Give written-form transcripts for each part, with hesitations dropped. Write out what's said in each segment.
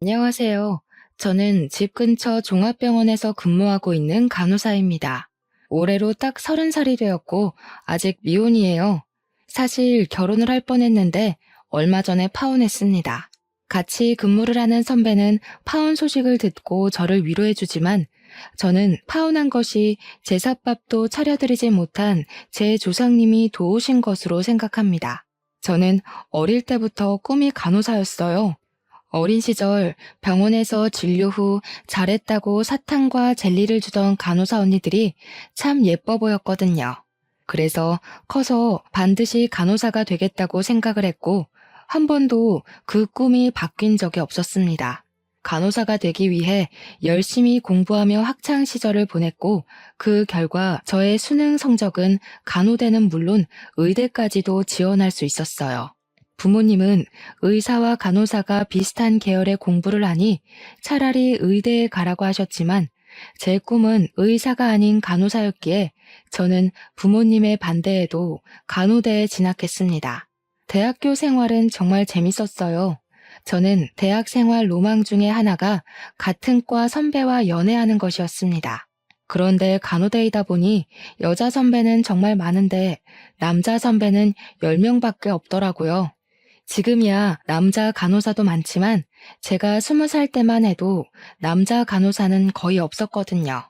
안녕하세요. 저는 집 근처 종합병원에서 근무하고 있는 간호사입니다. 올해로 딱 30살이 되었고, 아직 미혼이에요. 사실 결혼을 할 뻔했는데, 얼마 전에 파혼했습니다. 같이 근무를 하는 선배는 파혼 소식을 듣고 저를 위로해주지만, 저는 파혼한 것이 제삿밥도 차려드리지 못한 제 조상님이 도우신 것으로 생각합니다. 저는 어릴 때부터 꿈이 간호사였어요. 어린 시절 병원에서 진료 후 잘했다고 사탕과 젤리를 주던 간호사 언니들이 참 예뻐 보였거든요. 그래서 커서 반드시 간호사가 되겠다고 생각을 했고, 한 번도 그 꿈이 바뀐 적이 없었습니다. 간호사가 되기 위해 열심히 공부하며 학창 시절을 보냈고, 그 결과 저의 수능 성적은 간호대는 물론 의대까지도 지원할 수 있었어요. 부모님은 의사와 간호사가 비슷한 계열의 공부를 하니 차라리 의대에 가라고 하셨지만, 제 꿈은 의사가 아닌 간호사였기에 저는 부모님의 반대에도 간호대에 진학했습니다. 대학교 생활은 정말 재밌었어요. 저는 대학 생활 로망 중에 하나가 같은 과 선배와 연애하는 것이었습니다. 그런데 간호대이다 보니 여자 선배는 정말 많은데 남자 선배는 10명밖에 없더라고요. 지금이야 남자 간호사도 많지만 제가 20살 때만 해도 남자 간호사는 거의 없었거든요.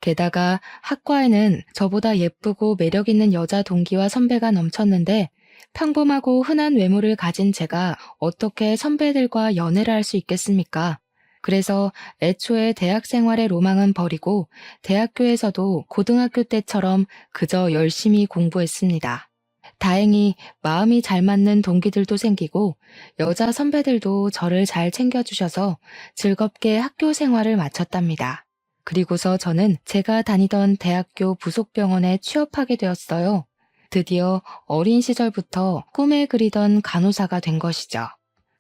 게다가 학과에는 저보다 예쁘고 매력 있는 여자 동기와 선배가 넘쳤는데 평범하고 흔한 외모를 가진 제가 어떻게 선배들과 연애를 할 수 있겠습니까? 그래서 애초에 대학 생활의 로망은 버리고 대학교에서도 고등학교 때처럼 그저 열심히 공부했습니다. 다행히 마음이 잘 맞는 동기들도 생기고 여자 선배들도 저를 잘 챙겨주셔서 즐겁게 학교 생활을 마쳤답니다. 그리고서 저는 제가 다니던 대학교 부속병원에 취업하게 되었어요. 드디어 어린 시절부터 꿈에 그리던 간호사가 된 것이죠.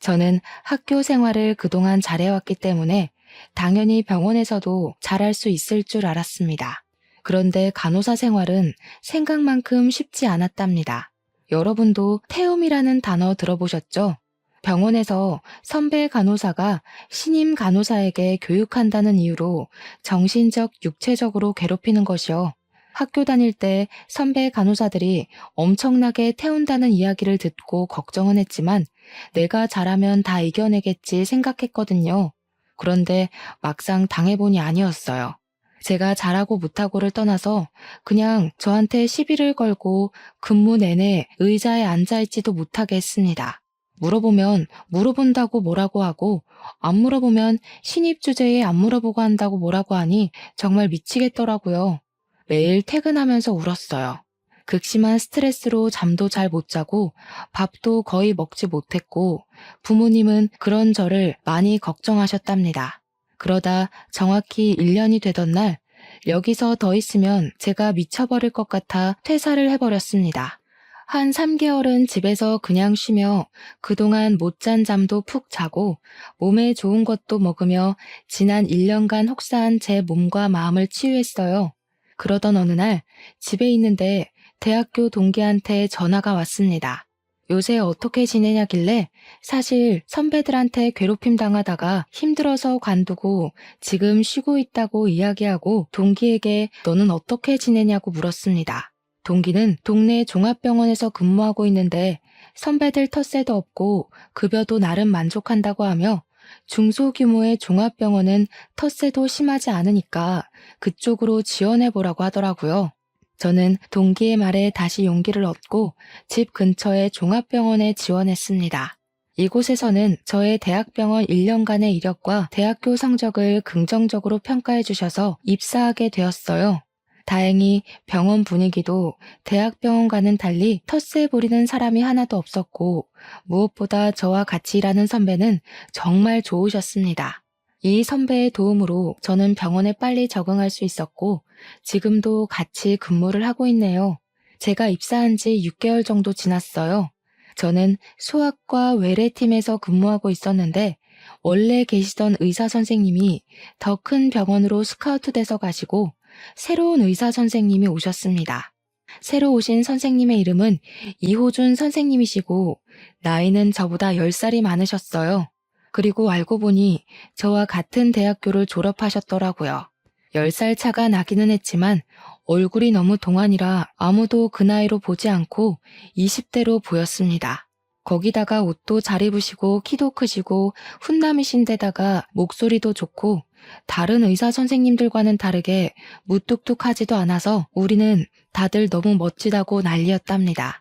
저는 학교 생활을 그동안 잘해왔기 때문에 당연히 병원에서도 잘할 수 있을 줄 알았습니다. 그런데 간호사 생활은 생각만큼 쉽지 않았답니다. 여러분도 태움이라는 단어 들어보셨죠? 병원에서 선배 간호사가 신임 간호사에게 교육한다는 이유로 정신적, 육체적으로 괴롭히는 것이요. 학교 다닐 때 선배 간호사들이 엄청나게 태운다는 이야기를 듣고 걱정은 했지만 내가 잘하면 다 이겨내겠지 생각했거든요. 그런데 막상 당해보니 아니었어요. 제가 잘하고 못하고를 떠나서 그냥 저한테 시비를 걸고 근무 내내 의자에 앉아있지도 못하게 했습니다. 물어보면 물어본다고 뭐라고 하고 안 물어보면 신입 주제에 안 물어보고 한다고 뭐라고 하니 정말 미치겠더라고요. 매일 퇴근하면서 울었어요. 극심한 스트레스로 잠도 잘 못 자고 밥도 거의 먹지 못했고 부모님은 그런 저를 많이 걱정하셨답니다. 그러다 정확히 1년이 되던 날 여기서 더 있으면 제가 미쳐버릴 것 같아 퇴사를 해버렸습니다. 한 3개월은 집에서 그냥 쉬며 그동안 못 잔 잠도 푹 자고 몸에 좋은 것도 먹으며 지난 1년간 혹사한 제 몸과 마음을 치유했어요. 그러던 어느 날 집에 있는데 대학교 동기한테 전화가 왔습니다. 요새 어떻게 지내냐길래 사실 선배들한테 괴롭힘 당하다가 힘들어서 관두고 지금 쉬고 있다고 이야기하고 동기에게 너는 어떻게 지내냐고 물었습니다. 동기는 동네 종합병원에서 근무하고 있는데 선배들 텃세도 없고 급여도 나름 만족한다고 하며 중소규모의 종합병원은 텃세도 심하지 않으니까 그쪽으로 지원해보라고 하더라고요. 저는 동기의 말에 다시 용기를 얻고 집 근처의 종합병원에 지원했습니다. 이곳에서는 저의 대학병원 1년간의 이력과 대학교 성적을 긍정적으로 평가해 주셔서 입사하게 되었어요. 다행히 병원 분위기도 대학병원과는 달리 텃세 부리는 사람이 하나도 없었고 무엇보다 저와 같이 일하는 선배는 정말 좋으셨습니다. 이 선배의 도움으로 저는 병원에 빨리 적응할 수 있었고 지금도 같이 근무를 하고 있네요. 제가 입사한 지 6개월 정도 지났어요. 저는 소아과 외래팀에서 근무하고 있었는데 원래 계시던 의사 선생님이 더 큰 병원으로 스카우트 돼서 가시고 새로운 의사 선생님이 오셨습니다. 새로 오신 선생님의 이름은 이호준 선생님이시고 나이는 저보다 10살이 많으셨어요. 그리고 알고 보니 저와 같은 대학교를 졸업하셨더라고요. 10살 차가 나기는 했지만 얼굴이 너무 동안이라 아무도 그 나이로 보지 않고 20대로 보였습니다. 거기다가 옷도 잘 입으시고 키도 크시고 훈남이신데다가 목소리도 좋고 다른 의사 선생님들과는 다르게 무뚝뚝하지도 않아서 우리는 다들 너무 멋지다고 난리였답니다.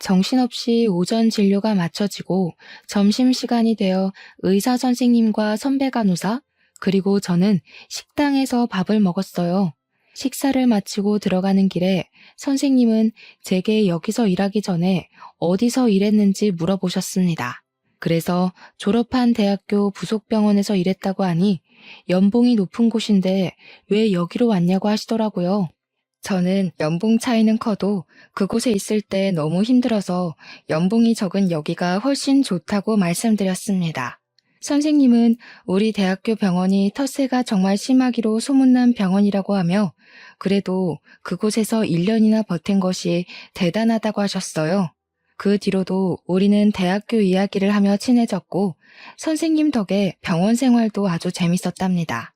정신없이 오전 진료가 마쳐지고 점심시간이 되어 의사 선생님과 선배 간호사, 그리고 저는 식당에서 밥을 먹었어요. 식사를 마치고 들어가는 길에 선생님은 제게 여기서 일하기 전에 어디서 일했는지 물어보셨습니다. 그래서 졸업한 대학교 부속병원에서 일했다고 하니 연봉이 높은 곳인데 왜 여기로 왔냐고 하시더라고요. 저는 연봉 차이는 커도 그곳에 있을 때 너무 힘들어서 연봉이 적은 여기가 훨씬 좋다고 말씀드렸습니다. 선생님은 우리 대학교 병원이 텃세가 정말 심하기로 소문난 병원이라고 하며 그래도 그곳에서 1년이나 버틴 것이 대단하다고 하셨어요. 그 뒤로도 우리는 대학교 이야기를 하며 친해졌고 선생님 덕에 병원 생활도 아주 재밌었답니다.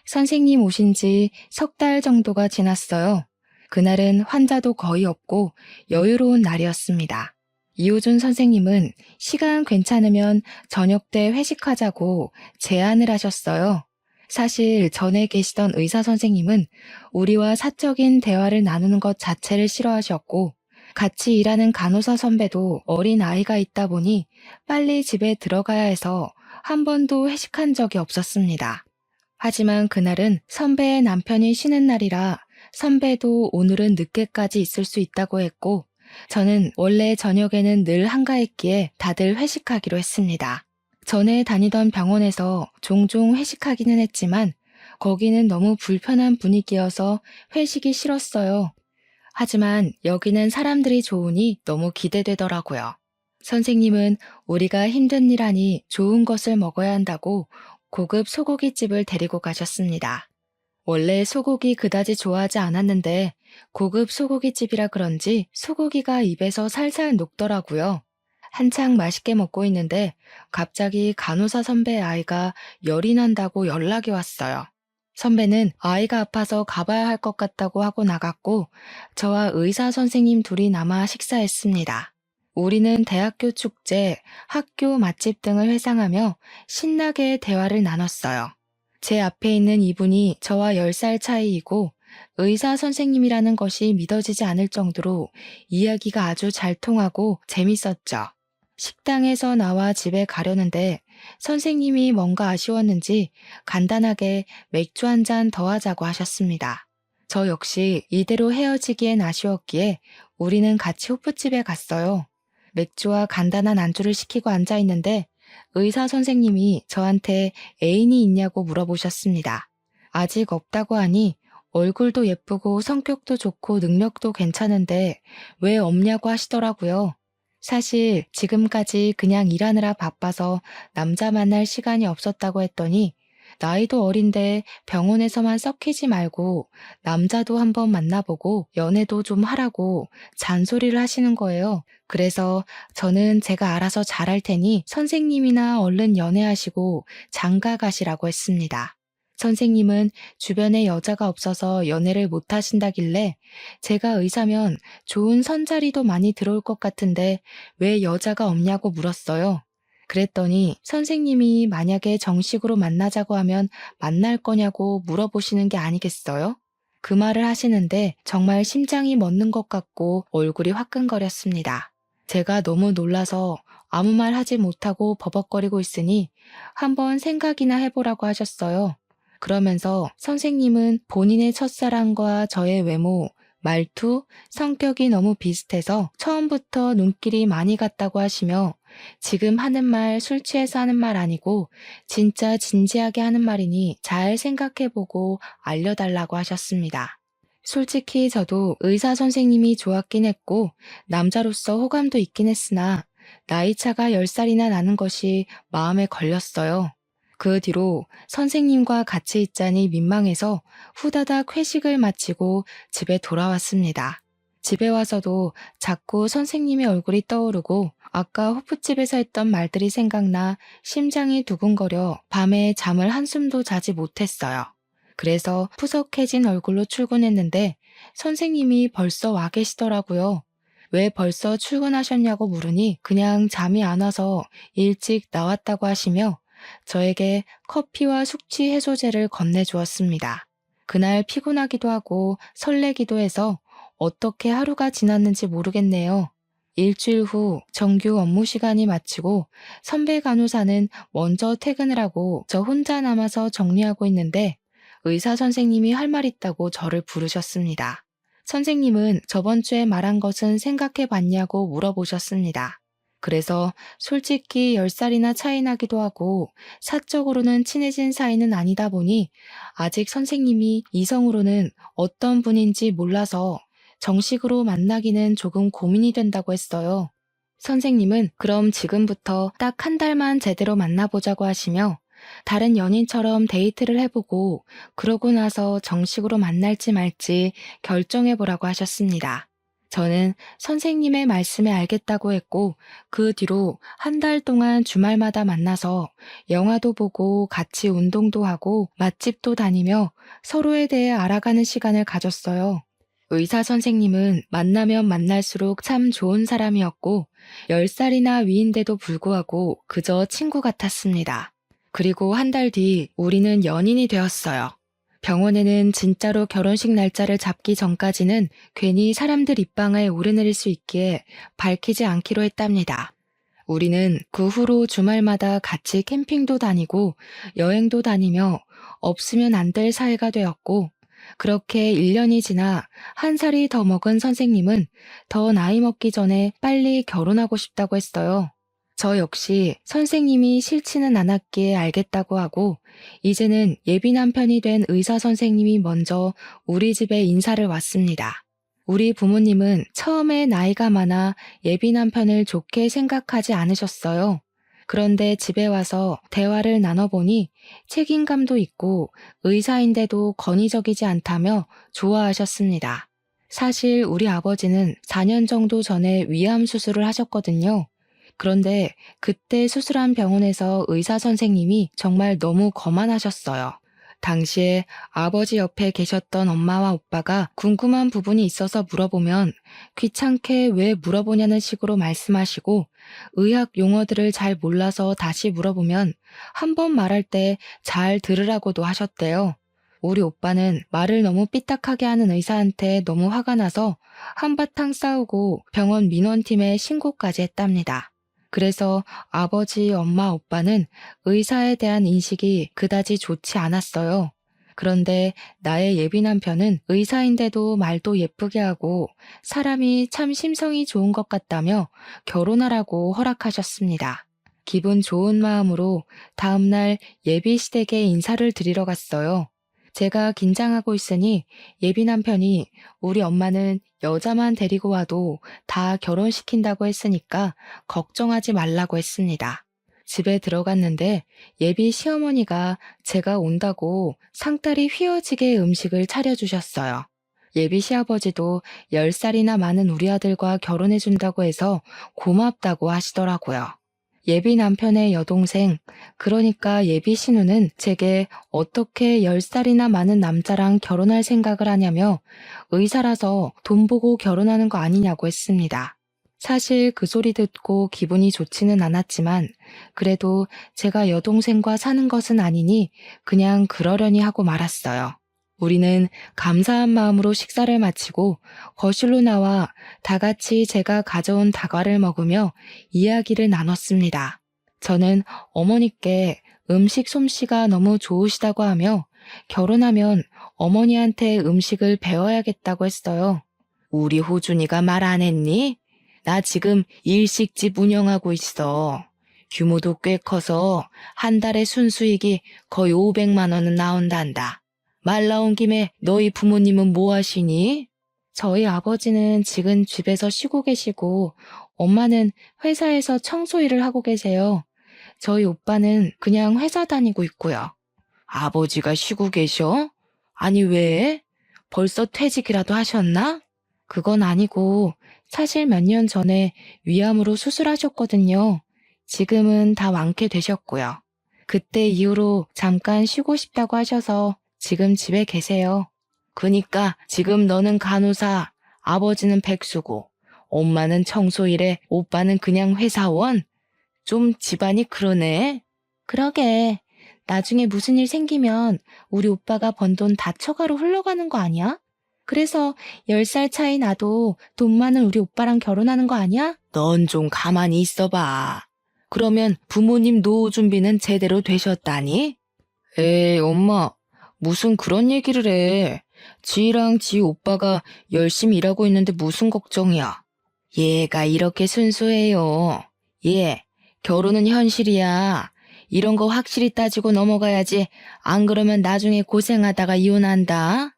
선생님 오신 지 3달 정도가 지났어요. 그날은 환자도 거의 없고 여유로운 날이었습니다. 이호준 선생님은 시간 괜찮으면 저녁 때 회식하자고 제안을 하셨어요. 사실 전에 계시던 의사 선생님은 우리와 사적인 대화를 나누는 것 자체를 싫어하셨고 같이 일하는 간호사 선배도 어린 아이가 있다 보니 빨리 집에 들어가야 해서 한 번도 회식한 적이 없었습니다. 하지만 그날은 선배의 남편이 쉬는 날이라 선배도 오늘은 늦게까지 있을 수 있다고 했고 저는 원래 저녁에는 늘 한가했기에 다들 회식하기로 했습니다. 전에 다니던 병원에서 종종 회식하기는 했지만 거기는 너무 불편한 분위기여서 회식이 싫었어요. 하지만 여기는 사람들이 좋으니 너무 기대되더라고요. 선생님은 우리가 힘든 일 하니 좋은 것을 먹어야 한다고 고급 소고기집을 데리고 가셨습니다. 원래 소고기 그다지 좋아하지 않았는데 고급 소고기집이라 그런지 소고기가 입에서 살살 녹더라고요. 한창 맛있게 먹고 있는데 갑자기 간호사 선배의 아이가 열이 난다고 연락이 왔어요. 선배는 아이가 아파서 가봐야 할 것 같다고 하고 나갔고 저와 의사 선생님 둘이 남아 식사했습니다. 우리는 대학교 축제, 학교 맛집 등을 회상하며 신나게 대화를 나눴어요. 제 앞에 있는 이분이 저와 10살 차이이고 의사 선생님이라는 것이 믿어지지 않을 정도로 이야기가 아주 잘 통하고 재밌었죠. 식당에서 나와 집에 가려는데 선생님이 뭔가 아쉬웠는지 간단하게 맥주 한 잔 더 하자고 하셨습니다. 저 역시 이대로 헤어지기엔 아쉬웠기에 우리는 같이 호프집에 갔어요. 맥주와 간단한 안주를 시키고 앉아 있는데 의사 선생님이 저한테 애인이 있냐고 물어보셨습니다. 아직 없다고 하니 얼굴도 예쁘고 성격도 좋고 능력도 괜찮은데 왜 없냐고 하시더라고요. 사실 지금까지 그냥 일하느라 바빠서 남자 만날 시간이 없었다고 했더니 나이도 어린데 병원에서만 썩히지 말고 남자도 한번 만나보고 연애도 좀 하라고 잔소리를 하시는 거예요. 그래서 저는 제가 알아서 잘할 테니 선생님이나 얼른 연애하시고 장가 가시라고 했습니다. 선생님은 주변에 여자가 없어서 연애를 못 하신다길래 제가 의사면 좋은 선자리도 많이 들어올 것 같은데 왜 여자가 없냐고 물었어요. 그랬더니 선생님이 만약에 정식으로 만나자고 하면 만날 거냐고 물어보시는 게 아니겠어요? 그 말을 하시는데 정말 심장이 멎는 것 같고 얼굴이 화끈거렸습니다. 제가 너무 놀라서 아무 말 하지 못하고 버벅거리고 있으니 한번 생각이나 해보라고 하셨어요. 그러면서 선생님은 본인의 첫사랑과 저의 외모, 말투, 성격이 너무 비슷해서 처음부터 눈길이 많이 갔다고 하시며 지금 하는 말 술 취해서 하는 말 아니고 진짜 진지하게 하는 말이니 잘 생각해보고 알려달라고 하셨습니다. 솔직히 저도 의사 선생님이 좋았긴 했고 남자로서 호감도 있긴 했으나 나이차가 10살이나 나는 것이 마음에 걸렸어요. 그 뒤로 선생님과 같이 있자니 민망해서 후다닥 회식을 마치고 집에 돌아왔습니다. 집에 와서도 자꾸 선생님의 얼굴이 떠오르고 아까 호프집에서 했던 말들이 생각나 심장이 두근거려 밤에 잠을 한숨도 자지 못했어요. 그래서 푸석해진 얼굴로 출근했는데 선생님이 벌써 와 계시더라고요. 왜 벌써 출근하셨냐고 물으니 그냥 잠이 안 와서 일찍 나왔다고 하시며 저에게 커피와 숙취 해소제를 건네주었습니다. 그날 피곤하기도 하고 설레기도 해서 어떻게 하루가 지났는지 모르겠네요. 일주일 후 정규 업무 시간이 마치고 선배 간호사는 먼저 퇴근을 하고 저 혼자 남아서 정리하고 있는데 의사 선생님이 할 말 있다고 저를 부르셨습니다. 선생님은 저번 주에 말한 것은 생각해 봤냐고 물어보셨습니다. 그래서 솔직히 10살이나 차이 나기도 하고 사적으로는 친해진 사이는 아니다 보니 아직 선생님이 이성으로는 어떤 분인지 몰라서 정식으로 만나기는 조금 고민이 된다고 했어요. 선생님은 그럼 지금부터 딱 한 달만 제대로 만나보자고 하시며 다른 연인처럼 데이트를 해보고 그러고 나서 정식으로 만날지 말지 결정해보라고 하셨습니다. 저는 선생님의 말씀에 알겠다고 했고 그 뒤로 한 달 동안 주말마다 만나서 영화도 보고 같이 운동도 하고 맛집도 다니며 서로에 대해 알아가는 시간을 가졌어요. 의사 선생님은 만나면 만날수록 참 좋은 사람이었고 10살이나 위인데도 불구하고 그저 친구 같았습니다. 그리고 한 달 뒤 우리는 연인이 되었어요. 병원에는 진짜로 결혼식 날짜를 잡기 전까지는 괜히 사람들 입방아에 오르내릴 수 있기에 밝히지 않기로 했답니다. 우리는 그 후로 주말마다 같이 캠핑도 다니고 여행도 다니며 없으면 안 될 사이가 되었고 그렇게 1년이 지나 한 살이 더 먹은 선생님은 더 나이 먹기 전에 빨리 결혼하고 싶다고 했어요. 저 역시 선생님이 싫지는 않았기에 알겠다고 하고 이제는 예비 남편이 된 의사 선생님이 먼저 우리 집에 인사를 왔습니다. 우리 부모님은 처음에 나이가 많아 예비 남편을 좋게 생각하지 않으셨어요. 그런데 집에 와서 대화를 나눠보니 책임감도 있고 의사인데도 권위적이지 않다며 좋아하셨습니다. 사실 우리 아버지는 4년 정도 전에 위암 수술을 하셨거든요. 그런데 그때 수술한 병원에서 의사 선생님이 정말 너무 거만하셨어요. 당시에 아버지 옆에 계셨던 엄마와 오빠가 궁금한 부분이 있어서 물어보면 귀찮게 왜 물어보냐는 식으로 말씀하시고 의학 용어들을 잘 몰라서 다시 물어보면 한 번 말할 때 잘 들으라고도 하셨대요. 우리 오빠는 말을 너무 삐딱하게 하는 의사한테 너무 화가 나서 한바탕 싸우고 병원 민원팀에 신고까지 했답니다. 그래서 아버지, 엄마, 오빠는 의사에 대한 인식이 그다지 좋지 않았어요. 그런데 나의 예비 남편은 의사인데도 말도 예쁘게 하고 사람이 참 심성이 좋은 것 같다며 결혼하라고 허락하셨습니다. 기분 좋은 마음으로 다음날 예비 시댁에 인사를 드리러 갔어요. 제가 긴장하고 있으니 예비 남편이 우리 엄마는 여자만 데리고 와도 다 결혼시킨다고 했으니까 걱정하지 말라고 했습니다. 집에 들어갔는데 예비 시어머니가 제가 온다고 상다리 휘어지게 음식을 차려주셨어요. 예비 시아버지도 10살이나 많은 우리 아들과 결혼해준다고 해서 고맙다고 하시더라고요. 예비 남편의 여동생, 그러니까 예비 신우는 제게 어떻게 10살이나 많은 남자랑 결혼할 생각을 하냐며 의사라서 돈 보고 결혼하는 거 아니냐고 했습니다. 사실 그 소리 듣고 기분이 좋지는 않았지만 그래도 제가 여동생과 사는 것은 아니니 그냥 그러려니 하고 말았어요. 우리는 감사한 마음으로 식사를 마치고 거실로 나와 다 같이 제가 가져온 다과를 먹으며 이야기를 나눴습니다. 저는 어머니께 음식 솜씨가 너무 좋으시다고 하며 결혼하면 어머니한테 음식을 배워야겠다고 했어요. 우리 호준이가 말 안 했니? 나 지금 일식집 운영하고 있어. 규모도 꽤 커서 한 달에 순수익이 거의 500만 원은 나온단다. 말 나온 김에 너희 부모님은 뭐 하시니? 저희 아버지는 지금 집에서 쉬고 계시고 엄마는 회사에서 청소 일을 하고 계세요. 저희 오빠는 그냥 회사 다니고 있고요. 아버지가 쉬고 계셔? 아니 왜? 벌써 퇴직이라도 하셨나? 그건 아니고 사실 몇 년 전에 위암으로 수술하셨거든요. 지금은 다 완쾌되셨고요. 그때 이후로 잠깐 쉬고 싶다고 하셔서 지금 집에 계세요. 그니까 지금 너는 간호사, 아버지는 백수고, 엄마는 청소일에 오빠는 그냥 회사원? 좀 집안이 그러네. 그러게. 나중에 무슨 일 생기면 우리 오빠가 번 돈 다 처가로 흘러가는 거 아니야? 그래서 10살 차이 나도 돈 많은 우리 오빠랑 결혼하는 거 아니야? 넌 좀 가만히 있어봐. 그러면 부모님 노후 준비는 제대로 되셨다니? 에이, 엄마, 무슨 그런 얘기를 해. 지랑 지 오빠가 열심히 일하고 있는데 무슨 걱정이야. 얘가 이렇게 순수해요. 얘, 결혼은 현실이야. 이런 거 확실히 따지고 넘어가야지. 안 그러면 나중에 고생하다가 이혼한다.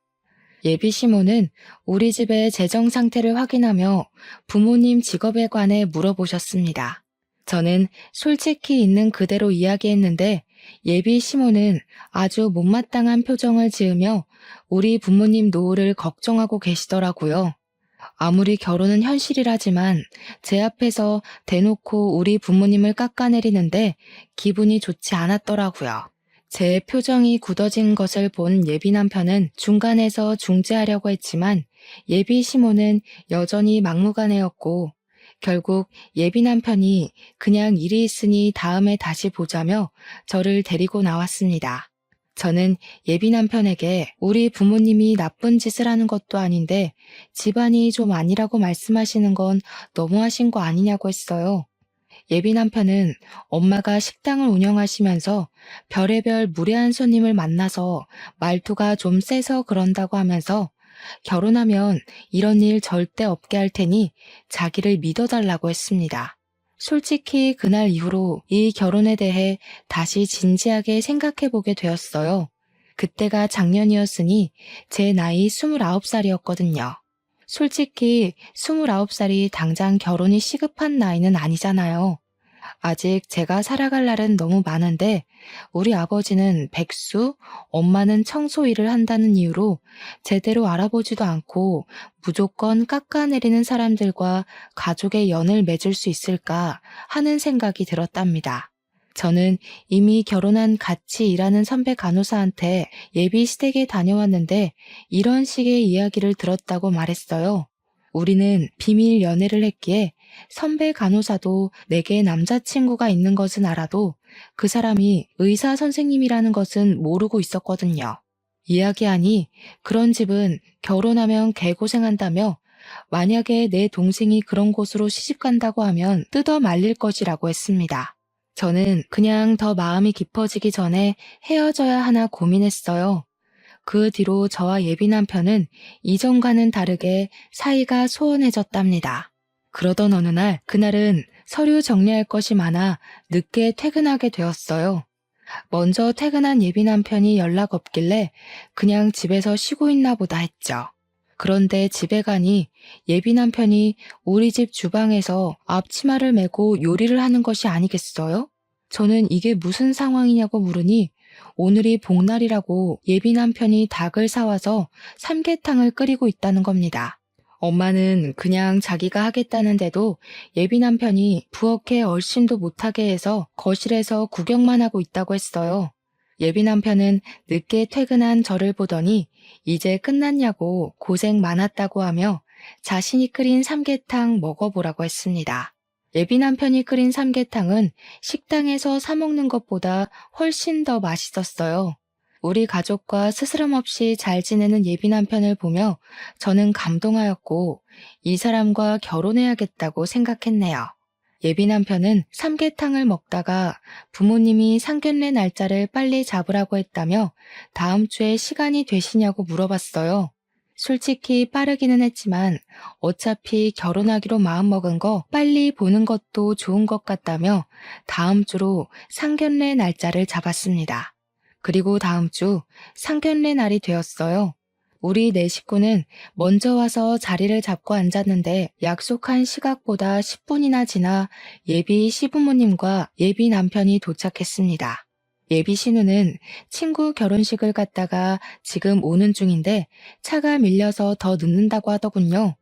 예비 시모는 우리 집의 재정 상태를 확인하며 부모님 직업에 관해 물어보셨습니다. 저는 솔직히 있는 그대로 이야기했는데 예비 시모는 아주 못마땅한 표정을 지으며 우리 부모님 노후를 걱정하고 계시더라고요. 아무리 결혼은 현실이라지만 제 앞에서 대놓고 우리 부모님을 깎아내리는데 기분이 좋지 않았더라고요. 제 표정이 굳어진 것을 본 예비 남편은 중간에서 중재하려고 했지만 예비 시모는 여전히 막무가내였고 결국 예비 남편이 그냥 일이 있으니 다음에 다시 보자며 저를 데리고 나왔습니다. 저는 예비 남편에게 우리 부모님이 나쁜 짓을 하는 것도 아닌데 집안이 좀 아니라고 말씀하시는 건 너무하신 거 아니냐고 했어요. 예비 남편은 엄마가 식당을 운영하시면서 별의별 무례한 손님을 만나서 말투가 좀 세서 그런다고 하면서 결혼하면 이런 일 절대 없게 할 테니 자기를 믿어달라고 했습니다. 솔직히 그날 이후로 이 결혼에 대해 다시 진지하게 생각해보게 되었어요. 그때가 작년이었으니 제 나이 29살이었거든요. 솔직히 29살이 당장 결혼이 시급한 나이는 아니잖아요. 아직 제가 살아갈 날은 너무 많은데 우리 아버지는 백수, 엄마는 청소 일을 한다는 이유로 제대로 알아보지도 않고 무조건 깎아내리는 사람들과 가족의 연을 맺을 수 있을까 하는 생각이 들었답니다. 저는 이미 결혼한 같이 일하는 선배 간호사한테 예비 시댁에 다녀왔는데 이런 식의 이야기를 들었다고 말했어요. 우리는 비밀 연애를 했기에 선배 간호사도 내게 남자친구가 있는 것은 알아도 그 사람이 의사 선생님이라는 것은 모르고 있었거든요. 이야기하니 그런 집은 결혼하면 개고생한다며 만약에 내 동생이 그런 곳으로 시집간다고 하면 뜯어 말릴 것이라고 했습니다. 저는 그냥 더 마음이 깊어지기 전에 헤어져야 하나 고민했어요. 그 뒤로 저와 예비 남편은 이전과는 다르게 사이가 소원해졌답니다. 그러던 어느 날, 그날은 서류 정리할 것이 많아 늦게 퇴근하게 되었어요. 먼저 퇴근한 예비 남편이 연락 없길래 그냥 집에서 쉬고 있나 보다 했죠. 그런데 집에 가니 예비 남편이 우리 집 주방에서 앞치마를 메고 요리를 하는 것이 아니겠어요? 저는 이게 무슨 상황이냐고 물으니 오늘이 복날이라고 예비 남편이 닭을 사와서 삼계탕을 끓이고 있다는 겁니다. 엄마는 그냥 자기가 하겠다는데도 예비 남편이 부엌에 얼씬도 못하게 해서 거실에서 구경만 하고 있다고 했어요. 예비 남편은 늦게 퇴근한 저를 보더니 이제 끝났냐고 고생 많았다고 하며 자신이 끓인 삼계탕 먹어보라고 했습니다. 예비 남편이 끓인 삼계탕은 식당에서 사 먹는 것보다 훨씬 더 맛있었어요. 우리 가족과 스스럼 없이 잘 지내는 예비 남편을 보며 저는 감동하였고 이 사람과 결혼해야겠다고 생각했네요. 예비 남편은 삼계탕을 먹다가 부모님이 상견례 날짜를 빨리 잡으라고 했다며 다음 주에 시간이 되시냐고 물어봤어요. 솔직히 빠르기는 했지만 어차피 결혼하기로 마음먹은 거 빨리 보는 것도 좋은 것 같다며 다음 주로 상견례 날짜를 잡았습니다. 그리고 다음 주 상견례 날이 되었어요. 우리 네 식구는 먼저 와서 자리를 잡고 앉았는데 약속한 시각보다 10분이나 지나 예비 시부모님과 예비 남편이 도착했습니다. 예비 신우는 친구 결혼식을 갔다가 지금 오는 중인데 차가 밀려서 더 늦는다고 하더군요.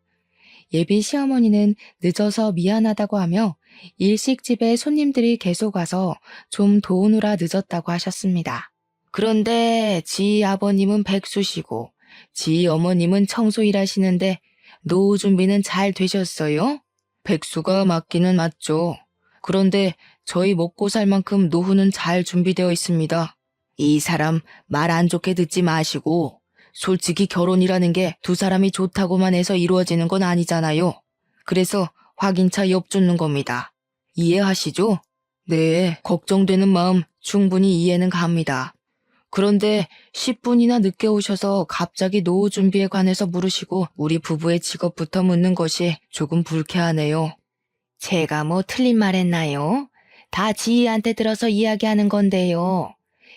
예비 시어머니는 늦어서 미안하다고 하며 일식집에 손님들이 계속 와서 좀 도우느라 늦었다고 하셨습니다. 그런데 지 아버님은 백수시고 지 어머님은 청소 일하시는데 노후 준비는 잘 되셨어요? 백수가 맞기는 맞죠. 그런데 저희 먹고 살 만큼 노후는 잘 준비되어 있습니다. 이 사람 말 안 좋게 듣지 마시고 솔직히 결혼이라는 게 두 사람이 좋다고만 해서 이루어지는 건 아니잖아요. 그래서 확인차 엿주는 겁니다. 이해하시죠? 네, 걱정되는 마음 충분히 이해는 갑니다. 그런데 10분이나 늦게 오셔서 갑자기 노후 준비에 관해서 물으시고 우리 부부의 직업부터 묻는 것이 조금 불쾌하네요. 제가 뭐 틀린 말 했나요? 다 지희한테 들어서 이야기하는 건데요.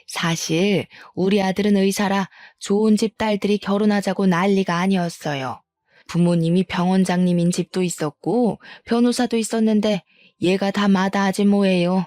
사실 우리 아들은 의사라 좋은 집 딸들이 결혼하자고 난리가 아니었어요. 부모님이 병원장님인 집도 있었고 변호사도 있었는데 얘가 다 마다하지 뭐예요.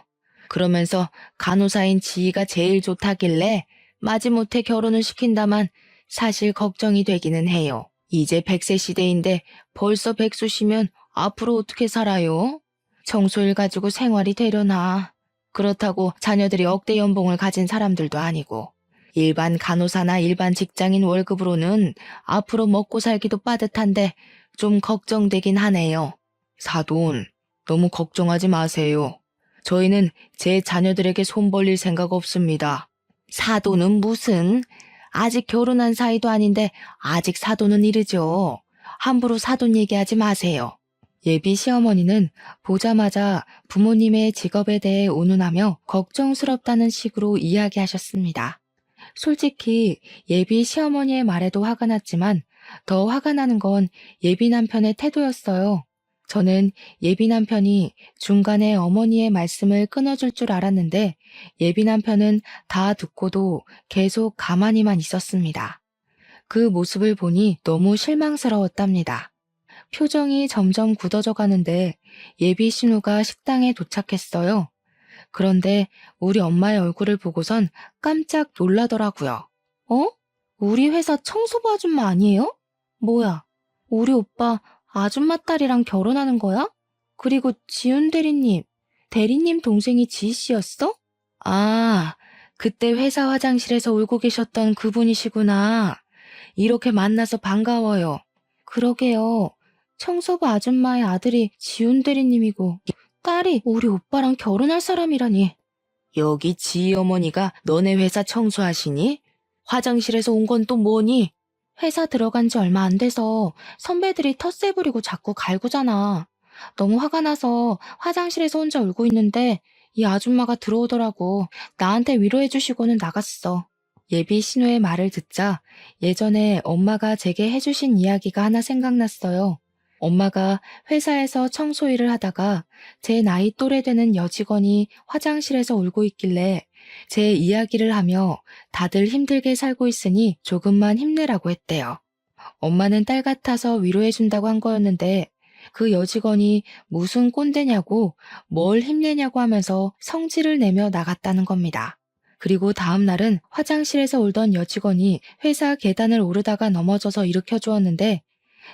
그러면서 간호사인 지희가 제일 좋다길래 마지못해 결혼을 시킨다만 사실 걱정이 되기는 해요. 이제 100세 시대인데 벌써 백수시면 앞으로 어떻게 살아요? 청소일 가지고 생활이 되려나. 그렇다고 자녀들이 억대 연봉을 가진 사람들도 아니고 일반 간호사나 일반 직장인 월급으로는 앞으로 먹고 살기도 빠듯한데 좀 걱정되긴 하네요. 사돈, 너무 걱정하지 마세요. 저희는 제 자녀들에게 손 벌릴 생각 없습니다. 사돈은 무슨? 아직 결혼한 사이도 아닌데 아직 사돈은 이르죠. 함부로 사돈 얘기하지 마세요. 예비 시어머니는 보자마자 부모님의 직업에 대해 운운하며 걱정스럽다는 식으로 이야기하셨습니다. 솔직히 예비 시어머니의 말에도 화가 났지만 더 화가 나는 건 예비 남편의 태도였어요. 저는 예비 남편이 중간에 어머니의 말씀을 끊어줄 줄 알았는데 예비 남편은 다 듣고도 계속 가만히만 있었습니다. 그 모습을 보니 너무 실망스러웠답니다. 표정이 점점 굳어져 가는데 예비 신우가 식당에 도착했어요. 그런데 우리 엄마의 얼굴을 보고선 깜짝 놀라더라고요. 어? 우리 회사 청소부 아줌마 아니에요? 뭐야? 우리 오빠 아줌마 딸이랑 결혼하는 거야? 그리고 지훈 대리님 동생이 지희 씨였어? 아, 그때 회사 화장실에서 울고 계셨던 그분이시구나. 이렇게 만나서 반가워요. 그러게요. 청소부 아줌마의 아들이 지훈 대리님이고 딸이 우리 오빠랑 결혼할 사람이라니. 여기 지희 어머니가 너네 회사 청소하시니? 화장실에서 온 건 또 뭐니? 회사 들어간 지 얼마 안 돼서 선배들이 텃세 부리고 자꾸 갈구잖아. 너무 화가 나서 화장실에서 혼자 울고 있는데 이 아줌마가 들어오더라고. 나한테 위로해 주시고는 나갔어. 예비 신우의 말을 듣자 예전에 엄마가 제게 해주신 이야기가 하나 생각났어요. 엄마가 회사에서 청소 일을 하다가 제 나이 또래 되는 여직원이 화장실에서 울고 있길래 제 이야기를 하며 다들 힘들게 살고 있으니 조금만 힘내라고 했대요. 엄마는 딸 같아서 위로해준다고 한 거였는데 그 여직원이 무슨 꼰대냐고 뭘 힘내냐고 하면서 성질을 내며 나갔다는 겁니다. 그리고 다음 날은 화장실에서 울던 여직원이 회사 계단을 오르다가 넘어져서 일으켜 주었는데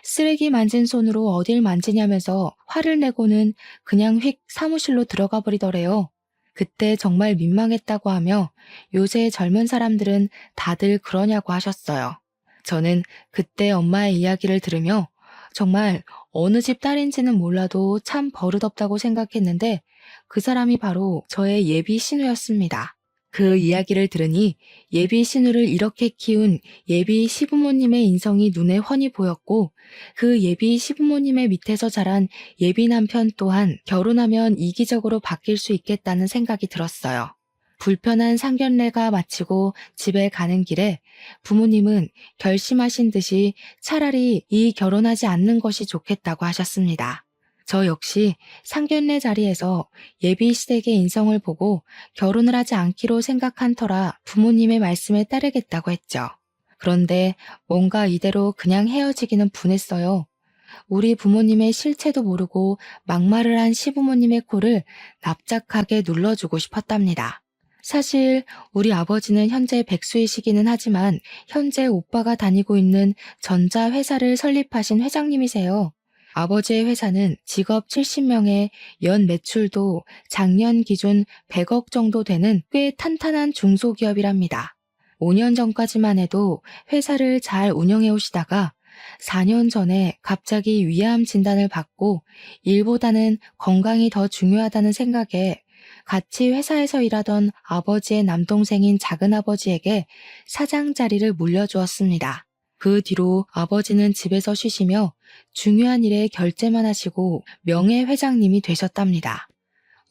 쓰레기 만진 손으로 어딜 만지냐면서 화를 내고는 그냥 휙 사무실로 들어가 버리더래요. 그때 정말 민망했다고 하며 요새 젊은 사람들은 다들 그러냐고 하셨어요. 저는 그때 엄마의 이야기를 들으며 정말 어느 집 딸인지는 몰라도 참 버릇없다고 생각했는데 그 사람이 바로 저의 예비 신우였습니다. 그 이야기를 들으니 예비 신우를 이렇게 키운 예비 시부모님의 인성이 눈에 훤히 보였고 그 예비 시부모님의 밑에서 자란 예비 남편 또한 결혼하면 이기적으로 바뀔 수 있겠다는 생각이 들었어요. 불편한 상견례가 마치고 집에 가는 길에 부모님은 결심하신 듯이 차라리 이 결혼하지 않는 것이 좋겠다고 하셨습니다. 저 역시 상견례 자리에서 예비 시댁의 인성을 보고 결혼을 하지 않기로 생각한 터라 부모님의 말씀에 따르겠다고 했죠. 그런데 뭔가 이대로 그냥 헤어지기는 분했어요. 우리 부모님의 실체도 모르고 막말을 한 시부모님의 코를 납작하게 눌러주고 싶었답니다. 사실 우리 아버지는 현재 백수이시기는 하지만 현재 오빠가 다니고 있는 전자회사를 설립하신 회장님이세요. 아버지의 회사는 직업 70명에 연 매출도 작년 기준 100억 정도 되는 꽤 탄탄한 중소기업이랍니다. 5년 전까지만 해도 회사를 잘 운영해 오시다가 4년 전에 갑자기 위암 진단을 받고 일보다는 건강이 더 중요하다는 생각에 같이 회사에서 일하던 아버지의 남동생인 작은아버지에게 사장 자리를 물려주었습니다. 그 뒤로 아버지는 집에서 쉬시며 중요한 일에 결제만 하시고 명예회장님이 되셨답니다.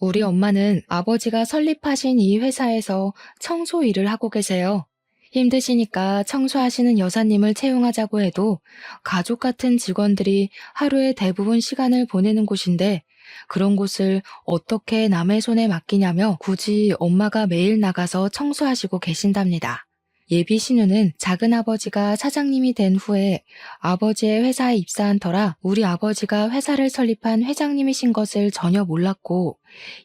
우리 엄마는 아버지가 설립하신 이 회사에서 청소 일을 하고 계세요. 힘드시니까 청소하시는 여사님을 채용하자고 해도 가족 같은 직원들이 하루의 대부분 시간을 보내는 곳인데 그런 곳을 어떻게 남의 손에 맡기냐며 굳이 엄마가 매일 나가서 청소하시고 계신답니다. 예비 신우는 작은아버지가 사장님이 된 후에 아버지의 회사에 입사한 터라 우리 아버지가 회사를 설립한 회장님이신 것을 전혀 몰랐고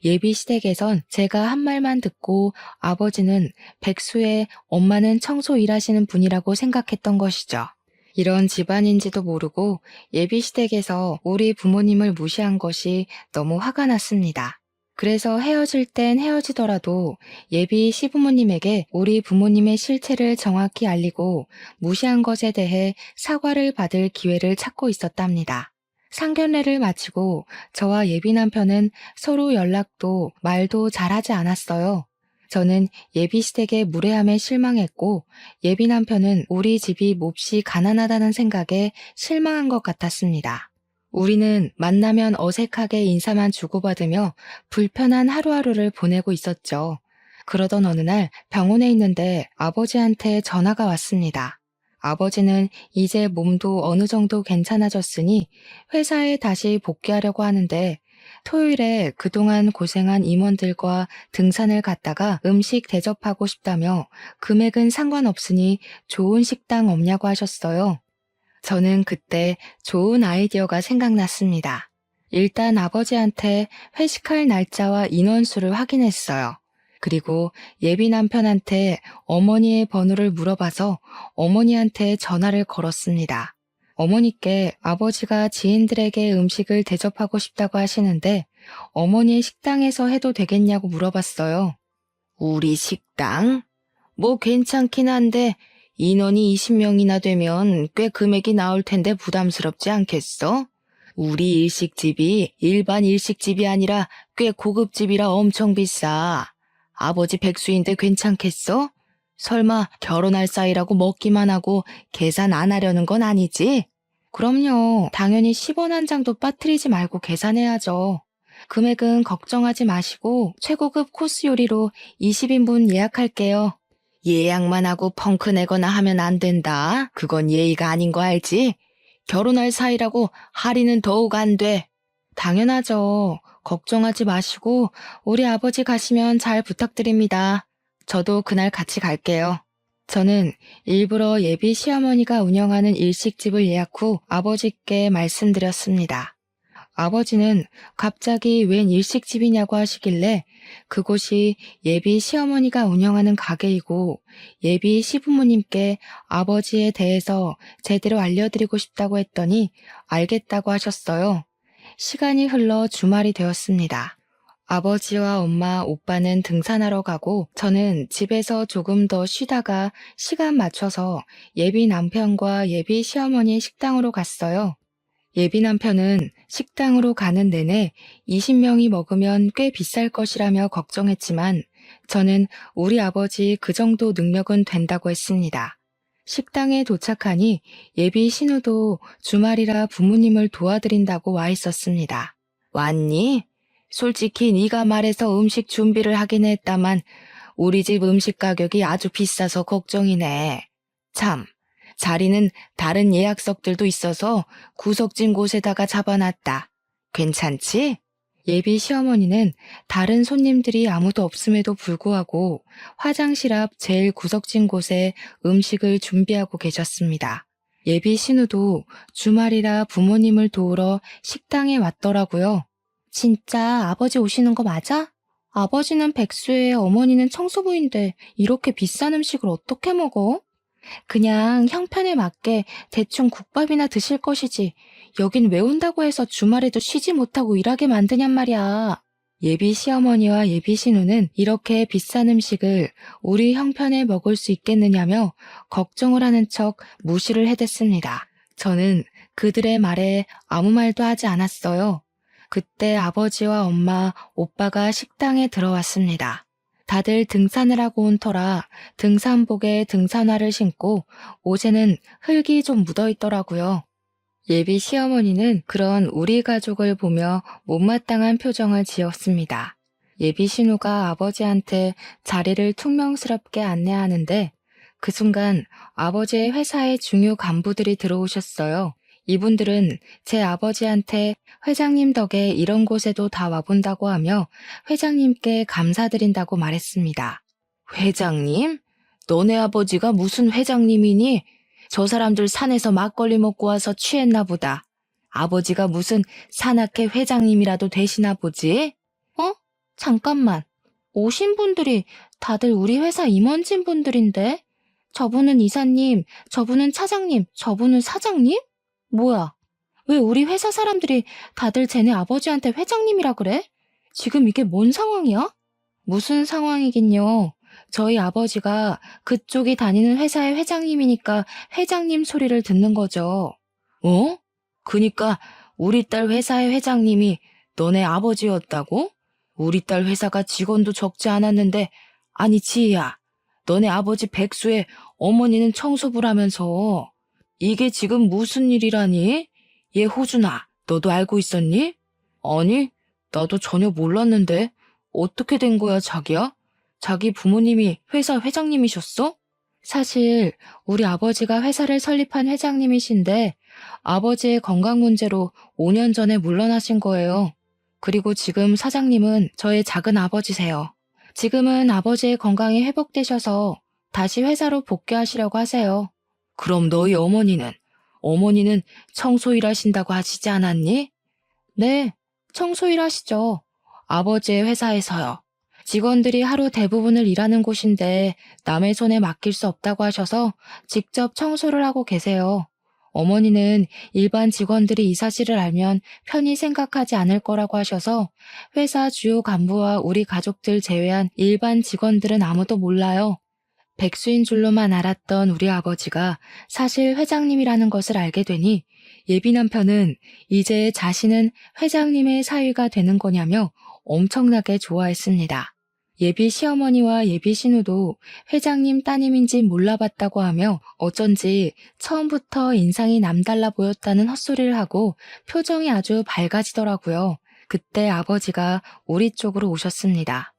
예비 시댁에선 제가 한 말만 듣고 아버지는 백수에 엄마는 청소 일하시는 분이라고 생각했던 것이죠. 이런 집안인지도 모르고 예비 시댁에서 우리 부모님을 무시한 것이 너무 화가 났습니다. 그래서 헤어질 땐 헤어지더라도 예비 시부모님에게 우리 부모님의 실체를 정확히 알리고 무시한 것에 대해 사과를 받을 기회를 찾고 있었답니다. 상견례를 마치고 저와 예비 남편은 서로 연락도 말도 잘하지 않았어요. 저는 예비 시댁의 무례함에 실망했고 예비 남편은 우리 집이 몹시 가난하다는 생각에 실망한 것 같았습니다. 우리는 만나면 어색하게 인사만 주고받으며 불편한 하루하루를 보내고 있었죠. 그러던 어느 날 병원에 있는데 아버지한테 전화가 왔습니다. 아버지는 이제 몸도 어느 정도 괜찮아졌으니 회사에 다시 복귀하려고 하는데 토요일에 그동안 고생한 임원들과 등산을 갔다가 음식 대접하고 싶다며 금액은 상관없으니 좋은 식당 없냐고 하셨어요. 저는 그때 좋은 아이디어가 생각났습니다. 일단 아버지한테 회식할 날짜와 인원수를 확인했어요. 그리고 예비 남편한테 어머니의 번호를 물어봐서 어머니한테 전화를 걸었습니다. 어머니께 아버지가 지인들에게 음식을 대접하고 싶다고 하시는데 어머니의 식당에서 해도 되겠냐고 물어봤어요. 우리 식당? 뭐 괜찮긴 한데 인원이 20명이나 되면 꽤 금액이 나올 텐데 부담스럽지 않겠어? 우리 일식집이 일반 일식집이 아니라 꽤 고급집이라 엄청 비싸. 아버지 백수인데 괜찮겠어? 설마 결혼할 사이라고 먹기만 하고 계산 안 하려는 건 아니지? 그럼요. 당연히 10원 한 장도 빠뜨리지 말고 계산해야죠. 금액은 걱정하지 마시고 최고급 코스 요리로 20인분 예약할게요. 예약만 하고 펑크 내거나 하면 안 된다. 그건 예의가 아닌 거 알지? 결혼할 사이라고 할인은 더욱 안 돼. 당연하죠. 걱정하지 마시고 우리 아버지 가시면 잘 부탁드립니다. 저도 그날 같이 갈게요. 저는 일부러 예비 시어머니가 운영하는 일식집을 예약 후 아버지께 말씀드렸습니다. 아버지는 갑자기 웬 일식집이냐고 하시길래 그곳이 예비 시어머니가 운영하는 가게이고 예비 시부모님께 아버지에 대해서 제대로 알려드리고 싶다고 했더니 알겠다고 하셨어요. 시간이 흘러 주말이 되었습니다. 아버지와 엄마, 오빠는 등산하러 가고 저는 집에서 조금 더 쉬다가 시간 맞춰서 예비 남편과 예비 시어머니의 식당으로 갔어요. 예비 남편은 식당으로 가는 내내 20명이 먹으면 꽤 비쌀 것이라며 걱정했지만 저는 우리 아버지 그 정도 능력은 된다고 했습니다. 식당에 도착하니 예비 신우도 주말이라 부모님을 도와드린다고 와 있었습니다. 왔니? 솔직히 네가 말해서 음식 준비를 하긴 했다만 우리 집 음식 가격이 아주 비싸서 걱정이네. 참. 자리는 다른 예약석들도 있어서 구석진 곳에다가 잡아놨다. 괜찮지? 예비 시어머니는 다른 손님들이 아무도 없음에도 불구하고 화장실 앞 제일 구석진 곳에 음식을 준비하고 계셨습니다. 예비 신우도 주말이라 부모님을 도우러 식당에 왔더라고요. 진짜 아버지 오시는 거 맞아? 아버지는 백수에 어머니는 청소부인데 이렇게 비싼 음식을 어떻게 먹어? 그냥 형편에 맞게 대충 국밥이나 드실 것이지 여긴 왜 온다고 해서 주말에도 쉬지 못하고 일하게 만드냔 말이야. 예비 시어머니와 예비 신우는 이렇게 비싼 음식을 우리 형편에 먹을 수 있겠느냐며 걱정을 하는 척 무시를 해댔습니다. 저는 그들의 말에 아무 말도 하지 않았어요. 그때 아버지와 엄마, 오빠가 식당에 들어왔습니다. 다들 등산을 하고 온 터라 등산복에 등산화를 신고 옷에는 흙이 좀 묻어 있더라고요. 예비 시어머니는 그런 우리 가족을 보며 못마땅한 표정을 지었습니다. 예비 신우가 아버지한테 자리를 퉁명스럽게 안내하는데 그 순간 아버지의 회사의 중요 간부들이 들어오셨어요. 이분들은 제 아버지한테 회장님 덕에 이런 곳에도 다 와본다고 하며 회장님께 감사드린다고 말했습니다. 회장님? 너네 아버지가 무슨 회장님이니? 저 사람들 산에서 막걸리 먹고 와서 취했나 보다. 아버지가 무슨 산악회 회장님이라도 되시나 보지? 잠깐만. 오신 분들이 다들 우리 회사 임원진 분들인데? 저분은 이사님, 저분은 차장님, 저분은 사장님? 뭐야? 왜 우리 회사 사람들이 다들 쟤네 아버지한테 회장님이라 그래? 지금 이게 뭔 상황이야? 무슨 상황이긴요. 저희 아버지가 그쪽이 다니는 회사의 회장님이니까 회장님 소리를 듣는 거죠. 그니까 우리 딸 회사의 회장님이 너네 아버지였다고? 우리 딸 회사가 직원도 적지 않았는데, 아니 지희야, 너네 아버지 백수의 어머니는 청소부라면서. 이게 지금 무슨 일이라니? 얘 호준아, 너도 알고 있었니? 아니, 나도 전혀 몰랐는데. 어떻게 된 거야, 자기야? 자기 부모님이 회사 회장님이셨어? 사실 우리 아버지가 회사를 설립한 회장님이신데 아버지의 건강 문제로 5년 전에 물러나신 거예요. 그리고 지금 사장님은 저의 작은 아버지세요. 지금은 아버지의 건강이 회복되셔서 다시 회사로 복귀하시려고 하세요. 그럼 너희 어머니는 청소일 하신다고 하시지 않았니? 네, 청소일 하시죠. 아버지의 회사에서요. 직원들이 하루 대부분을 일하는 곳인데 남의 손에 맡길 수 없다고 하셔서 직접 청소를 하고 계세요. 어머니는 일반 직원들이 이 사실을 알면 편히 생각하지 않을 거라고 하셔서 회사 주요 간부와 우리 가족들 제외한 일반 직원들은 아무도 몰라요. 백수인 줄로만 알았던 우리 아버지가 사실 회장님이라는 것을 알게 되니 예비 남편은 이제 자신은 회장님의 사위가 되는 거냐며 엄청나게 좋아했습니다. 예비 시어머니와 예비 신우도 회장님 따님인지 몰라봤다고 하며 어쩐지 처음부터 인상이 남달라 보였다는 헛소리를 하고 표정이 아주 밝아지더라고요. 그때 아버지가 우리 쪽으로 오셨습니다.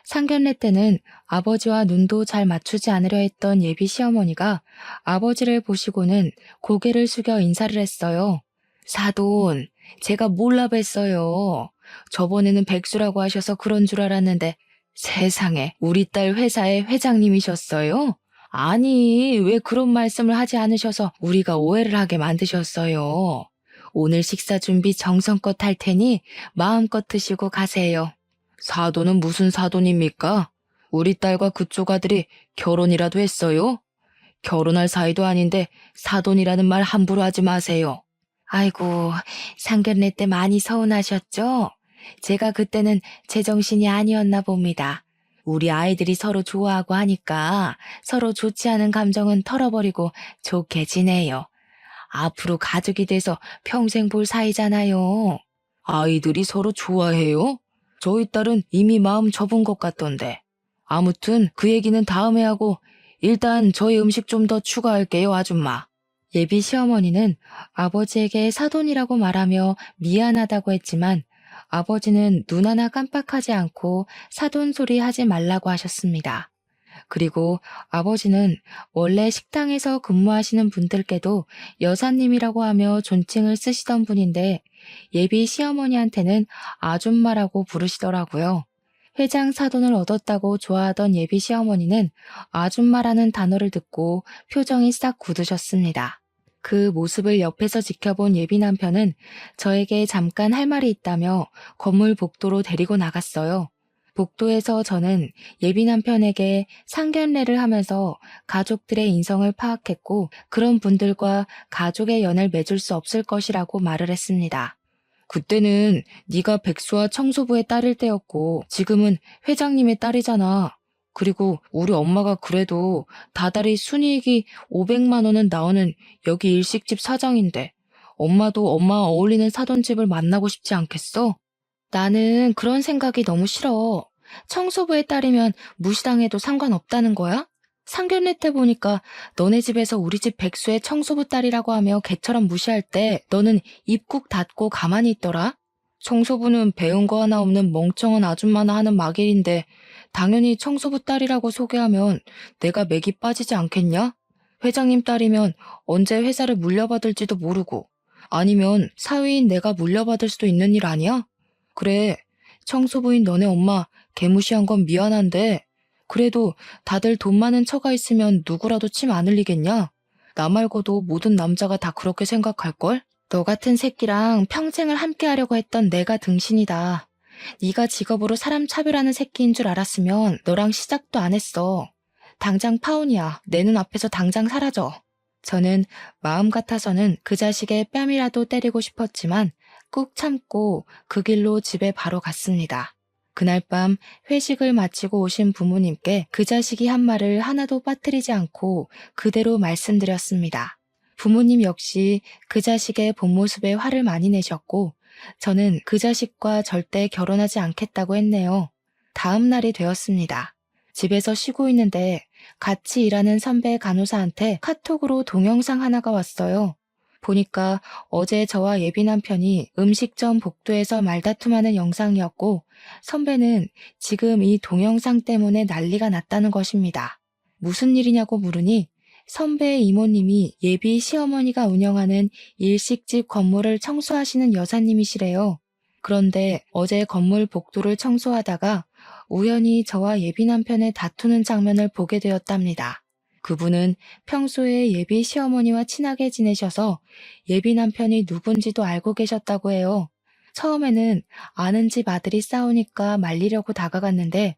상견례 때는 아버지와 눈도 잘 맞추지 않으려 했던 예비 시어머니가 아버지를 보시고는 고개를 숙여 인사를 했어요. 사돈, 제가 몰라 뵀어요. 저번에는 백수라고 하셔서 그런 줄 알았는데 세상에 우리 딸 회사의 회장님이셨어요? 아니, 왜 그런 말씀을 하지 않으셔서 우리가 오해를 하게 만드셨어요. 오늘 식사 준비 정성껏 할 테니 마음껏 드시고 가세요. 사돈은 무슨 사돈입니까? 우리 딸과 그쪽 아들이 결혼이라도 했어요? 결혼할 사이도 아닌데 사돈이라는 말 함부로 하지 마세요. 아이고, 상견례 때 많이 서운하셨죠? 제가 그때는 제정신이 아니었나 봅니다. 우리 아이들이 서로 좋아하고 하니까 서로 좋지 않은 감정은 털어버리고 좋게 지내요. 앞으로 가족이 돼서 평생 볼 사이잖아요. 아이들이 서로 좋아해요? 저희 딸은 이미 마음 접은 것 같던데. 아무튼 그 얘기는 다음에 하고 일단 저희 음식 좀 더 추가할게요, 아줌마. 예비 시어머니는 아버지에게 사돈이라고 말하며 미안하다고 했지만 아버지는 눈 하나 깜빡하지 않고 사돈 소리 하지 말라고 하셨습니다. 그리고 아버지는 원래 식당에서 근무하시는 분들께도 여사님이라고 하며 존칭을 쓰시던 분인데 예비 시어머니한테는 아줌마라고 부르시더라고요. 회장 사돈을 얻었다고 좋아하던 예비 시어머니는 아줌마라는 단어를 듣고 표정이 싹 굳으셨습니다. 그 모습을 옆에서 지켜본 예비 남편은 저에게 잠깐 할 말이 있다며 건물 복도로 데리고 나갔어요. 복도에서 저는 예비 남편에게 상견례를 하면서 가족들의 인성을 파악했고 그런 분들과 가족의 연을 맺을 수 없을 것이라고 말을 했습니다. 그때는 네가 백수와 청소부의 딸일 때였고 지금은 회장님의 딸이잖아. 그리고 우리 엄마가 그래도 다달이 순이익이 500만 원은 나오는 여기 일식집 사장인데 엄마도 엄마 어울리는 사돈집을 만나고 싶지 않겠어? 나는 그런 생각이 너무 싫어. 청소부의 딸이면 무시당해도 상관없다는 거야? 상견례 때 보니까 너네 집에서 우리 집 백수의 청소부 딸이라고 하며 개처럼 무시할 때 너는 입 꾹 닫고 가만히 있더라? 청소부는 배운 거 하나 없는 멍청한 아줌마나 하는 막일인데 당연히 청소부 딸이라고 소개하면 내가 맥이 빠지지 않겠냐? 회장님 딸이면 언제 회사를 물려받을지도 모르고 아니면 사위인 내가 물려받을 수도 있는 일 아니야? 그래, 청소부인 너네 엄마 개무시한 건 미안한데 그래도 다들 돈 많은 처가 있으면 누구라도 침 안 흘리겠냐? 나 말고도 모든 남자가 다 그렇게 생각할걸? 너 같은 새끼랑 평생을 함께 하려고 했던 내가 등신이다. 네가 직업으로 사람 차별하는 새끼인 줄 알았으면 너랑 시작도 안 했어. 당장 파혼이야. 내 눈앞에서 당장 사라져. 저는 마음 같아서는 그 자식의 뺨이라도 때리고 싶었지만 꾹 참고 그 길로 집에 바로 갔습니다. 그날 밤 회식을 마치고 오신 부모님께 그 자식이 한 말을 하나도 빠뜨리지 않고 그대로 말씀드렸습니다. 부모님 역시 그 자식의 본 모습에 화를 많이 내셨고 저는 그 자식과 절대 결혼하지 않겠다고 했네요. 다음 날이 되었습니다. 집에서 쉬고 있는데 같이 일하는 선배 간호사한테 카톡으로 동영상 하나가 왔어요. 보니까 어제 저와 예비 남편이 음식점 복도에서 말다툼하는 영상이었고 선배는 지금 이 동영상 때문에 난리가 났다는 것입니다. 무슨 일이냐고 물으니 선배의 이모님이 예비 시어머니가 운영하는 일식집 건물을 청소하시는 여사님이시래요. 그런데 어제 건물 복도를 청소하다가 우연히 저와 예비 남편의 다투는 장면을 보게 되었답니다. 그분은 평소에 예비 시어머니와 친하게 지내셔서 예비 남편이 누군지도 알고 계셨다고 해요. 처음에는 아는 집 아들이 싸우니까 말리려고 다가갔는데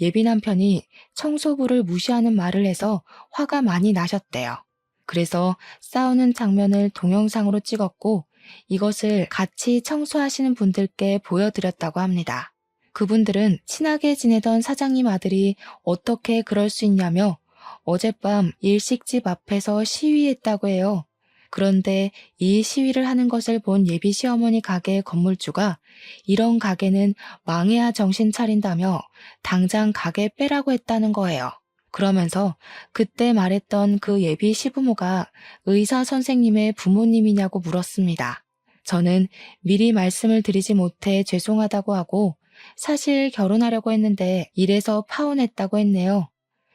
예비 남편이 청소부를 무시하는 말을 해서 화가 많이 나셨대요. 그래서 싸우는 장면을 동영상으로 찍었고 이것을 같이 청소하시는 분들께 보여드렸다고 합니다. 그분들은 친하게 지내던 사장님 아들이 어떻게 그럴 수 있냐며 어젯밤 일식집 앞에서 시위했다고 해요. 그런데 이 시위를 하는 것을 본 예비 시어머니 가게 건물주가 이런 가게는 망해야 정신 차린다며 당장 가게 빼라고 했다는 거예요. 그러면서 그때 말했던 그 예비 시부모가 의사 선생님의 부모님이냐고 물었습니다. 저는 미리 말씀을 드리지 못해 죄송하다고 하고 사실 결혼하려고 했는데 이래서 파혼했다고 했네요.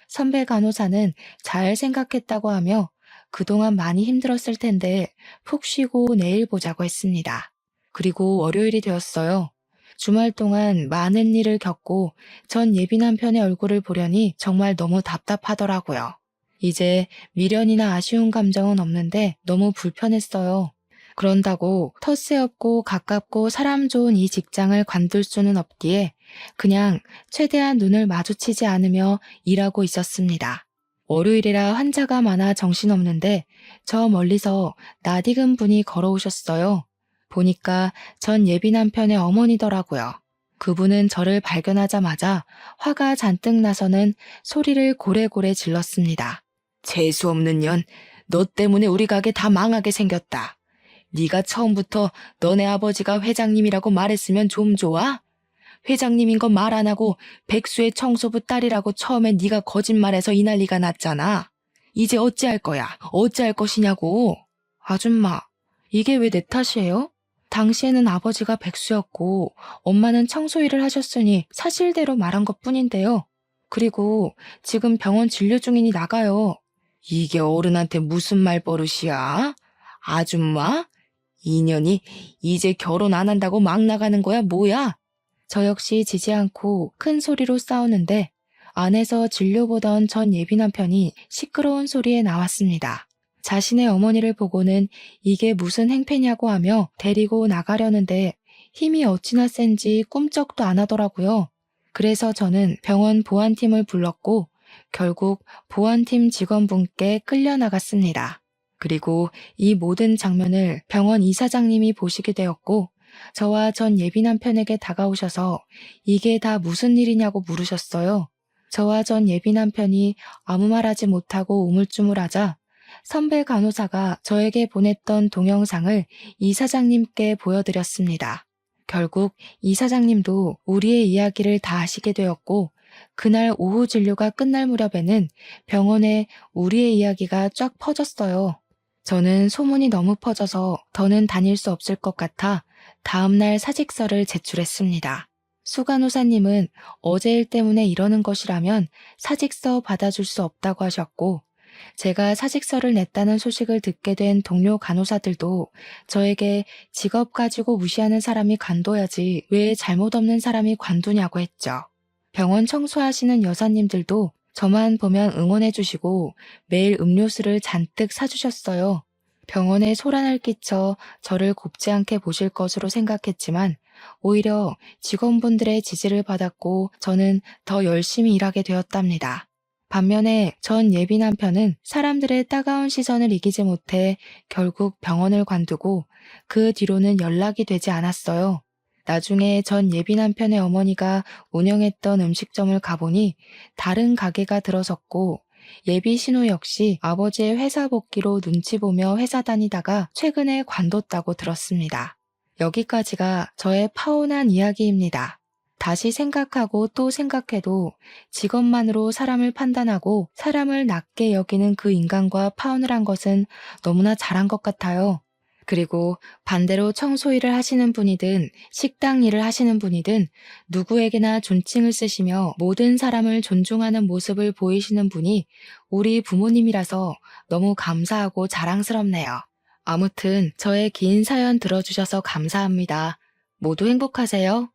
선배 간호사는 잘 생각했다고 하며 그동안 많이 힘들었을 텐데 푹 쉬고 내일 보자고 했습니다. 그리고 월요일이 되었어요. 주말 동안 많은 일을 겪고 전 예비 남편의 얼굴을 보려니 정말 너무 답답하더라고요. 이제 미련이나 아쉬운 감정은 없는데 너무 불편했어요. 그런다고 텃세 없고 가깝고 사람 좋은 이 직장을 관둘 수는 없기에 그냥 최대한 눈을 마주치지 않으며 일하고 있었습니다. 월요일이라 환자가 많아 정신없는데 저 멀리서 낯익은 분이 걸어오셨어요. 보니까 전 예비 남편의 어머니더라고요. 그분은 저를 발견하자마자 화가 잔뜩 나서는 소리를 고래고래 질렀습니다. 재수없는 년, 너 때문에 우리 가게 다 망하게 생겼다. 네가 처음부터 너네 아버지가 회장님이라고 말했으면 좀 좋아? 회장님인 건 말 안 하고 백수의 청소부 딸이라고 처음에 네가 거짓말해서 이 난리가 났잖아. 이제 어찌할 거야? 어찌할 것이냐고. 아줌마, 이게 왜 내 탓이에요? 당시에는 아버지가 백수였고 엄마는 청소 일을 하셨으니 사실대로 말한 것뿐인데요. 그리고 지금 병원 진료 중이니 나가요. 이게 어른한테 무슨 말버릇이야? 아줌마? 인연이 이제 결혼 안 한다고 막 나가는 거야 뭐야? 저 역시 지지 않고 큰 소리로 싸우는데 안에서 진료보던 전 예비 남편이 시끄러운 소리에 나왔습니다. 자신의 어머니를 보고는 이게 무슨 행패냐고 하며 데리고 나가려는데 힘이 어찌나 센지 꿈쩍도 안 하더라고요. 그래서 저는 병원 보안팀을 불렀고 결국 보안팀 직원분께 끌려나갔습니다. 그리고 이 모든 장면을 병원 이사장님이 보시게 되었고 저와 전 예비 남편에게 다가오셔서 이게 다 무슨 일이냐고 물으셨어요. 저와 전 예비 남편이 아무 말하지 못하고 우물쭈물하자 선배 간호사가 저에게 보냈던 동영상을 이사장님께 보여드렸습니다. 결국 이사장님도 우리의 이야기를 다 아시게 되었고 그날 오후 진료가 끝날 무렵에는 병원에 우리의 이야기가 쫙 퍼졌어요. 저는 소문이 너무 퍼져서 더는 다닐 수 없을 것 같아 다음날 사직서를 제출했습니다. 수간호사님은 어제 일 때문에 이러는 것이라면 사직서 받아줄 수 없다고 하셨고 제가 사직서를 냈다는 소식을 듣게 된 동료 간호사들도 저에게 직업 가지고 무시하는 사람이 관둬야지 왜 잘못 없는 사람이 관두냐고 했죠. 병원 청소하시는 여사님들도 저만 보면 응원해 주시고 매일 음료수를 잔뜩 사주셨어요. 병원에 소란을 끼쳐 저를 곱지 않게 보실 것으로 생각했지만 오히려 직원분들의 지지를 받았고 저는 더 열심히 일하게 되었답니다. 반면에 전 예비 남편은 사람들의 따가운 시선을 이기지 못해 결국 병원을 관두고 그 뒤로는 연락이 되지 않았어요. 나중에 전 예비 남편의 어머니가 운영했던 음식점을 가보니 다른 가게가 들어섰고 예비 신우 역시 아버지의 회사 복귀로 눈치 보며 회사 다니다가 최근에 관뒀다고 들었습니다. 여기까지가 저의 파혼한 이야기입니다. 다시 생각하고 또 생각해도 직업만으로 사람을 판단하고 사람을 낮게 여기는 그 인간과 파혼을 한 것은 너무나 잘한 것 같아요. 그리고 반대로 청소 일을 하시는 분이든 식당 일을 하시는 분이든 누구에게나 존칭을 쓰시며 모든 사람을 존중하는 모습을 보이시는 분이 우리 부모님이라서 너무 감사하고 자랑스럽네요. 아무튼 저의 긴 사연 들어주셔서 감사합니다. 모두 행복하세요.